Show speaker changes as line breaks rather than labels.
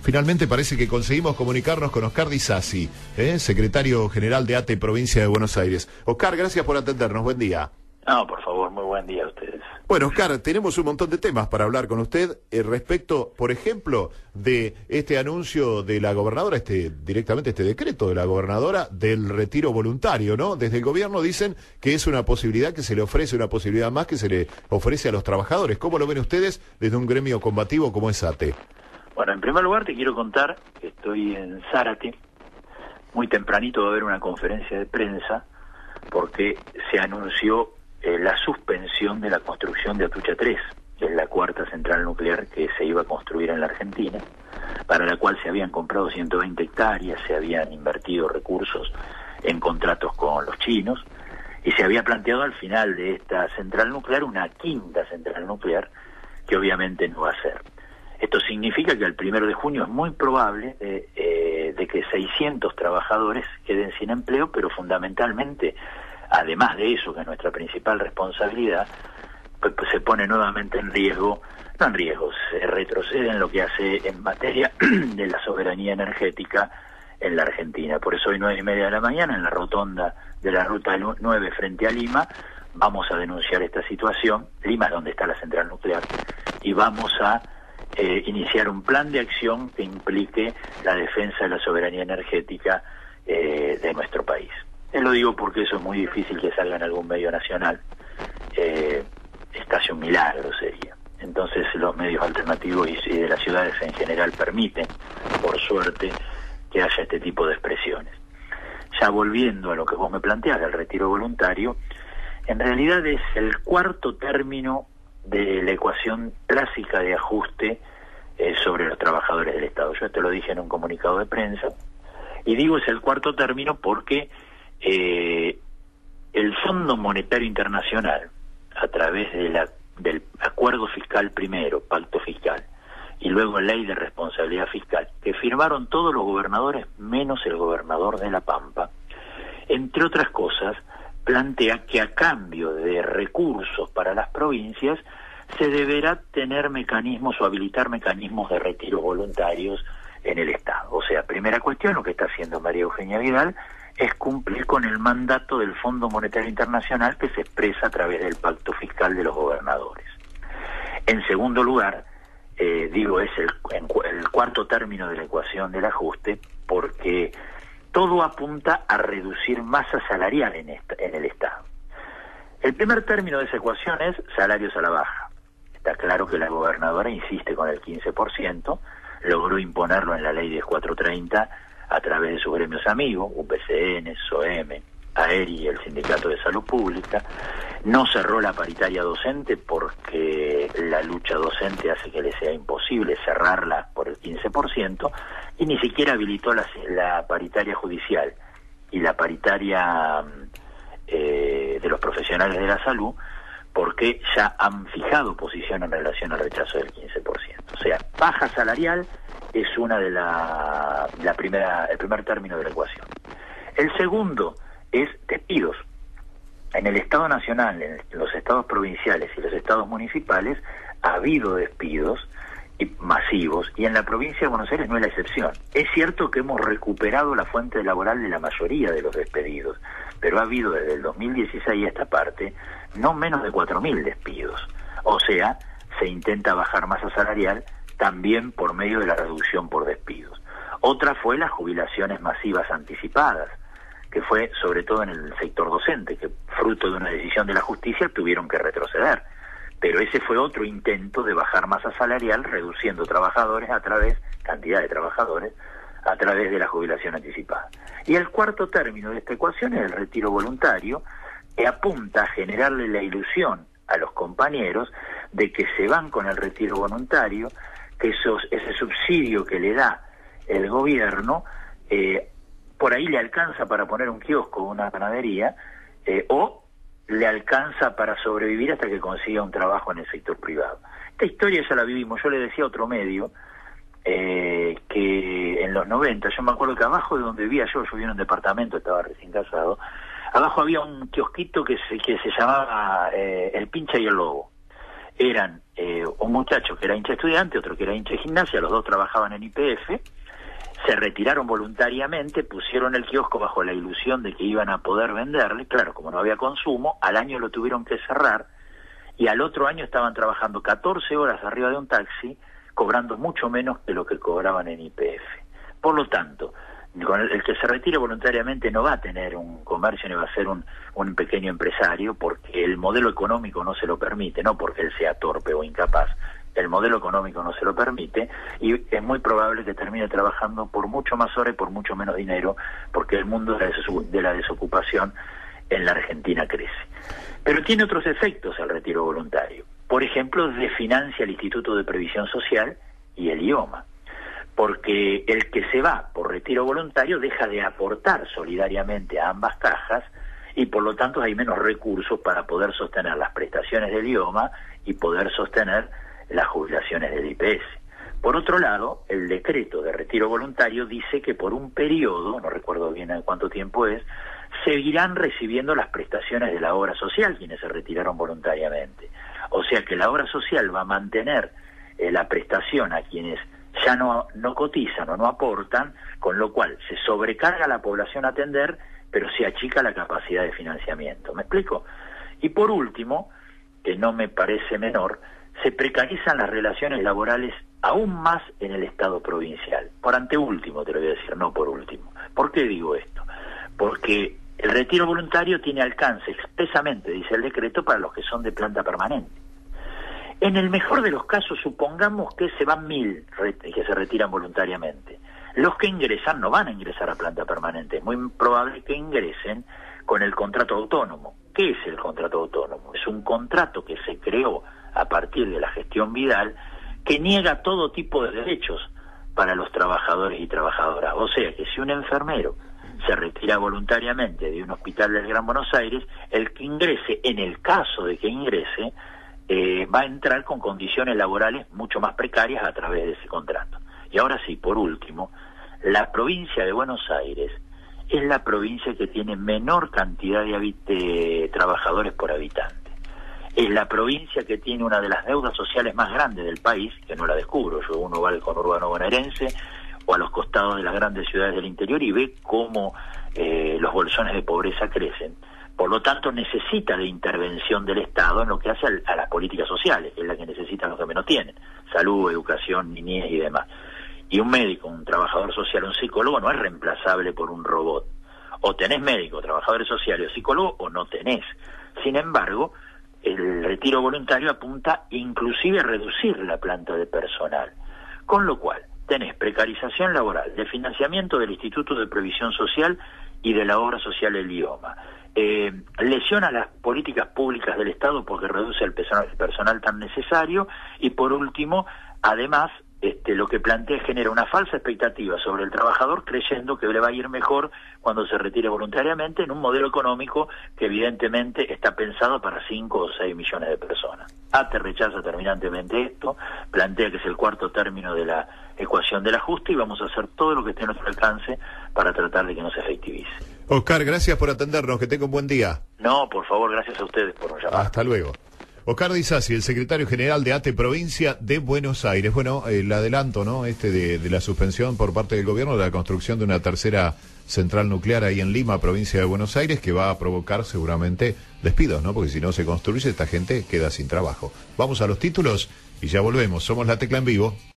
Finalmente parece que conseguimos comunicarnos con Oscar Di Sassi, secretario general de ATE Provincia de Buenos Aires. Oscar, gracias por atendernos, buen día.
No, por favor, muy buen día a ustedes.
Bueno, Oscar, tenemos un montón de temas para hablar con usted respecto, por ejemplo, de este anuncio de la gobernadora, directamente este decreto de la gobernadora del retiro voluntario, ¿no? Desde el gobierno dicen que es una posibilidad que se le ofrece, una posibilidad más que se le ofrece a los trabajadores. ¿Cómo lo ven ustedes desde un gremio combativo como es ATE?
Bueno, en primer lugar te quiero contar que estoy en Zárate. Muy tempranito va a haber una conferencia de prensa porque se anunció la suspensión de la construcción de Atucha 3, que es la cuarta central nuclear que se iba a construir en la Argentina, para la cual se habían comprado 120 hectáreas, se habían invertido recursos en contratos con los chinos, y se había planteado al final de esta central nuclear una quinta central nuclear, que obviamente no va a ser. Esto significa que el 1 de junio es muy probable de que 600 trabajadores queden sin empleo, pero fundamentalmente, además de eso, que es nuestra principal responsabilidad, pues se pone nuevamente en riesgo, no en riesgo, se retrocede en lo que hace en materia de la soberanía energética en la Argentina. Por eso hoy 9:30 de la mañana, en la rotonda de la Ruta 9 frente a Lima, vamos a denunciar esta situación. Lima es donde está la central nuclear, y vamos a iniciar un plan de acción que implique la defensa de la soberanía energética de nuestro país. Lo digo porque eso es muy difícil que salga en algún medio nacional, es casi un milagro sería. Entonces los medios alternativos y de las ciudades en general permiten, por suerte, que haya este tipo de expresiones. Ya volviendo a lo que vos me planteás del retiro voluntario, en realidad es el cuarto término de la ecuación clásica de ajuste sobre los trabajadores del Estado. Yo te lo dije en un comunicado de prensa, y digo es el cuarto término porque el Fondo Monetario Internacional, a través del acuerdo fiscal primero, pacto fiscal, y luego ley de responsabilidad fiscal, que firmaron todos los gobernadores menos el gobernador de La Pampa, entre otras cosas, plantea que a cambio de recursos para las provincias se deberá tener mecanismos o habilitar mecanismos de retiro voluntarios en el Estado. O sea, primera cuestión, lo que está haciendo María Eugenia Vidal es cumplir con el mandato del Fondo Monetario Internacional que se expresa a través del pacto fiscal de los gobernadores. En segundo lugar, digo, es el cuarto término de la ecuación del ajuste, porque todo apunta a reducir masa salarial en el Estado. El primer término de esa ecuación es salarios a la baja. Está claro que la gobernadora insiste con el 15%, logró imponerlo en la ley 10430 a través de sus gremios amigos, UPCN, SOEM, AERI y el Sindicato de Salud Pública. No cerró la paritaria docente porque la lucha docente hace que le sea imposible cerrarla por el 15%, y ni siquiera habilitó la paritaria judicial y la paritaria de los profesionales de la salud, porque ya han fijado posición en relación al rechazo del 15%. O sea, baja salarial es una de el primer término de la ecuación. El segundo es despidos. En el Estado Nacional, en los estados provinciales y los estados municipales ha habido despidos masivos, y en la provincia de Buenos Aires no es la excepción. Es cierto que hemos recuperado la fuente laboral de la mayoría de los despedidos, pero ha habido desde el 2016 a esta parte no menos de 4.000 despidos. O sea, se intenta bajar masa salarial también por medio de la reducción por despidos. Otra fue las jubilaciones masivas anticipadas, que fue sobre todo en el sector docente, que fruto de una decisión de la justicia tuvieron que retroceder. Pero ese fue otro intento de bajar masa salarial, reduciendo trabajadores cantidad de trabajadores, a través de la jubilación anticipada. Y el cuarto término de esta ecuación es el retiro voluntario, que apunta a generarle la ilusión a los compañeros de que se van con el retiro voluntario, que ese subsidio que le da el gobierno, por ahí le alcanza para poner un kiosco o una panadería, o le alcanza para sobrevivir hasta que consiga un trabajo en el sector privado. Esta historia ya la vivimos. Yo le decía a otro medio que en los 90, yo me acuerdo que abajo de donde vivía yo vivía en un departamento, estaba recién casado, abajo había un kiosquito que se llamaba El Pincha y el Lobo. eran un muchacho que era hincha estudiante, otro que era hincha de gimnasia, los dos trabajaban en YPF, se retiraron voluntariamente, pusieron el kiosco bajo la ilusión de que iban a poder venderle, claro, como no había consumo, al año lo tuvieron que cerrar, y al otro año estaban trabajando 14 horas arriba de un taxi, cobrando mucho menos que lo que cobraban en YPF. Por lo tanto, con el que se retire voluntariamente no va a tener un comercio ni va a ser un pequeño empresario, porque el modelo económico no se lo permite, no porque él sea torpe o incapaz, el modelo económico no se lo permite, y es muy probable que termine trabajando por mucho más horas y por mucho menos dinero, porque el mundo de la desocupación en la Argentina crece. Pero tiene otros efectos el retiro voluntario. Por ejemplo, desfinancia el Instituto de Previsión Social y el IOMA, porque el que se va por retiro voluntario deja de aportar solidariamente a ambas cajas, y por lo tanto hay menos recursos para poder sostener las prestaciones del IOMA y poder sostener las jubilaciones del IPS. Por otro lado, el decreto de retiro voluntario dice que por un periodo, no recuerdo bien en cuánto tiempo es, seguirán recibiendo las prestaciones de la obra social quienes se retiraron voluntariamente. O sea que la obra social va a mantener la prestación a quienes ya no cotizan o no aportan, con lo cual se sobrecarga la población a atender, pero se achica la capacidad de financiamiento. ¿Me explico? Y por último, que no me parece menor, se precarizan las relaciones laborales aún más en el Estado provincial. Por anteúltimo te lo voy a decir, no por último. ¿Por qué digo esto? Porque el retiro voluntario tiene alcance expresamente, dice el decreto, para los que son de planta permanente. En el mejor de los casos, supongamos que se van 1000 que se retiran voluntariamente. Los que ingresan no van a ingresar a planta permanente. Es muy probable que ingresen con el contrato autónomo. ¿Qué es el contrato autónomo? Es un contrato que se creó a partir de la gestión Vidal, que niega todo tipo de derechos para los trabajadores y trabajadoras. O sea que si un enfermero se retira voluntariamente de un hospital del Gran Buenos Aires, el que ingrese, en el caso de que ingrese, va a entrar con condiciones laborales mucho más precarias a través de ese contrato. Y ahora sí, por último, la provincia de Buenos Aires es la provincia que tiene menor cantidad de trabajadores por habitante. Es la provincia que tiene una de las deudas sociales más grandes del país, que no la descubro, uno va al conurbano bonaerense o a los costados de las grandes ciudades del interior y ve cómo los bolsones de pobreza crecen. Por lo tanto, necesita de intervención del Estado en lo que hace a las políticas sociales, que es la que necesitan los que menos tienen: salud, educación, niñez y demás. Y un médico, un trabajador social, un psicólogo no es reemplazable por un robot. O tenés médico, trabajadores sociales o psicólogo, o no tenés. Sin embargo, el retiro voluntario apunta inclusive a reducir la planta de personal. Con lo cual, tenés precarización laboral, de financiamiento del Instituto de Previsión Social y de la obra social El IOMA. Lesiona las políticas públicas del Estado porque reduce el personal tan necesario, y por último, además, lo que plantea genera una falsa expectativa sobre el trabajador, creyendo que le va a ir mejor cuando se retire voluntariamente en un modelo económico que evidentemente está pensado para 5 o 6 millones de personas. ATE rechaza terminantemente esto, plantea que es el cuarto término de la ecuación del ajuste, y vamos a hacer todo lo que esté a nuestro alcance para tratar de que no se efectivice.
Oscar, gracias por atendernos, que tenga un buen día.
No, por favor, gracias a ustedes por nos llamar.
Hasta luego. Oscar Di Sassi, el secretario general de ATE Provincia de Buenos Aires. Bueno, el adelanto, ¿no? De la suspensión por parte del gobierno de la construcción de una tercera central nuclear ahí en Lima, provincia de Buenos Aires, que va a provocar seguramente despidos, ¿no? Porque si no se construye, esta gente queda sin trabajo. Vamos a los títulos y ya volvemos. Somos La Tecla en Vivo.